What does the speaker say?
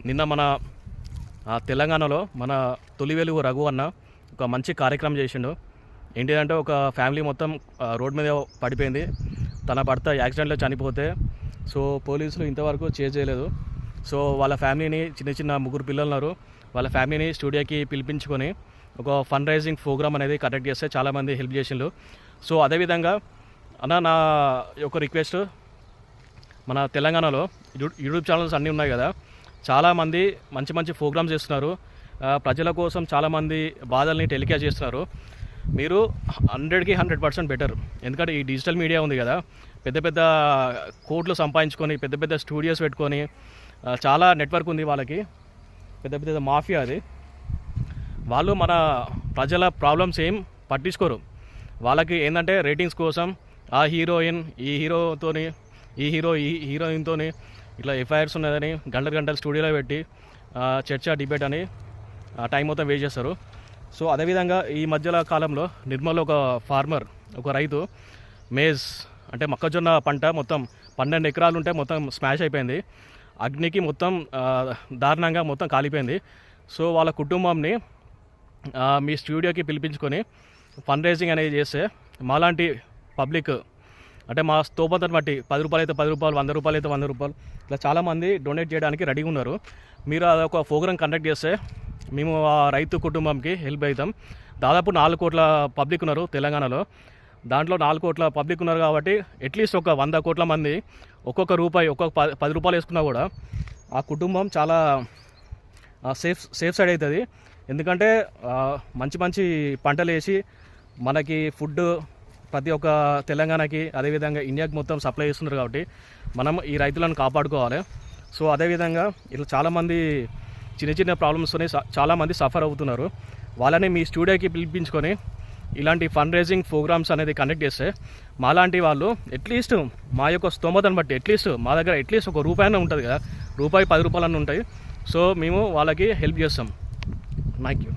నిన్న మన తెలంగాణలో మన తొలి వెలుగు రఘు అన్న ఒక మంచి కార్యక్రమం చేసిండు. ఏంటిదంటే ఒక ఫ్యామిలీ మొత్తం రోడ్ మీద పడిపోయింది. తన భర్త యాక్సిడెంట్లో చనిపోతే సో పోలీసులు ఇంతవరకు చేజ్ చేయలేదు. సో వాళ్ళ ఫ్యామిలీని చిన్న ముగ్గురు పిల్లలు ఉన్నారు, వాళ్ళ ఫ్యామిలీని స్టూడియోకి పిలిపించుకొని ఒక ఫండ్ రైజింగ్ ప్రోగ్రామ్ అనేది కండక్ట్ చేస్తే చాలామంది హెల్ప్ చేసిండు. సో అదేవిధంగా అన్న నా ఒక రిక్వెస్ట్, మన తెలంగాణలో యూట్యూబ్ ఛానల్స్ అన్నీ ఉన్నాయి కదా, చాలామంది మంచి మంచి ప్రోగ్రామ్స్ చేస్తున్నారు, ప్రజల కోసం చాలామంది బాధల్ని టెలికాస్ట్ చేస్తున్నారు. మీరు 100కి 100% బెటర్. ఎందుకంటే ఈ డిజిటల్ మీడియా ఉంది కదా, పెద్ద పెద్ద కోట్లు సంపాదించుకొని పెద్ద పెద్ద స్టూడియోస్ పెట్టుకొని చాలా నెట్వర్క్ ఉంది వాళ్ళకి, పెద్ద పెద్ద మాఫియా అది. వాళ్ళు మన ప్రజల ప్రాబ్లమ్స్ ఏం పట్టించుకోరు. వాళ్ళకి ఏంటంటే రేటింగ్స్ కోసం ఆ హీరోయిన్ ఈ హీరోతోని ఈ హీరోయిన్తోని ఇట్లా ఎఫ్ఐఆర్స్ ఉన్నదని గంటలు స్టూడియోలో పెట్టి చర్చ డిబేట్ అని టైం మొత్తం వేస్ట్ చేస్తారు. సో అదేవిధంగా ఈ మధ్యలో కాలంలో నిర్మల్ ఒక ఫార్మర్, ఒక రైతు మేజ్ అంటే మొక్కజొన్న పంట మొత్తం 12 ఎకరాలు ఉంటే మొత్తం స్మాష్ అయిపోయింది, అగ్నికి మొత్తం దారుణంగా మొత్తం కాలిపోయింది. సో వాళ్ళ కుటుంబంని మీ స్టూడియోకి పిలిపించుకొని ఫండ్ రైజింగ్ అనేది చేస్తే మాలాంటి పబ్లిక్ అంటే మా స్తోమతను బట్టి 10 రూపాయలు అయితే 10 రూపాయలు, 100 రూపాయలు అయితే 100 రూపాయలు, ఇట్లా చాలామంది డొనేట్ చేయడానికి రెడీగా ఉన్నారు. మీరు అదొక ప్రోగ్రాం కండక్ట్ చేస్తే మేము ఆ రైతు కుటుంబంకి హెల్ప్ అవుతాం. దాదాపు 4 కోట్ల పబ్లిక్ ఉన్నారు తెలంగాణలో. దాంట్లో 4 కోట్ల పబ్లిక్ ఉన్నారు కాబట్టి అట్లీస్ట్ ఒక 100 కోట్ల మంది ఒక్కొక్క రూపాయి, ఒక్కొక్క 10 రూపాయలు వేసుకున్నా కూడా ఆ కుటుంబం చాలా సేఫ్ సైడ్ అవుతుంది. ఎందుకంటే మంచి పంటలు వేసి మనకి ఫుడ్ ప్రతి ఒక్క తెలంగాణకి అదేవిధంగా ఇండియాకి మొత్తం సప్లై చేస్తున్నారు కాబట్టి మనం ఈ రైతులను కాపాడుకోవాలి. సో అదేవిధంగా ఇట్లా చాలామంది చిన్న ప్రాబ్లమ్స్తోనే చాలామంది సఫర్ అవుతున్నారు. వాళ్ళని మీ స్టూడియోకి పిలిపించుకొని ఇలాంటి ఫండ్ రైజింగ్ ప్రోగ్రామ్స్ అనేది కండక్ట్ చేస్తే మాలాంటి వాళ్ళు అట్లీస్ట్ మా యొక్క స్తోమతను బట్టి అట్లీస్ట్ మా దగ్గర అట్లీస్ట్ ఒక రూపాయి ఉంటుంది కదా, రూపాయి 10 రూపాయలు ఉంటాయి. సో మేము వాళ్ళకి హెల్ప్ చేస్తాం. Thank you.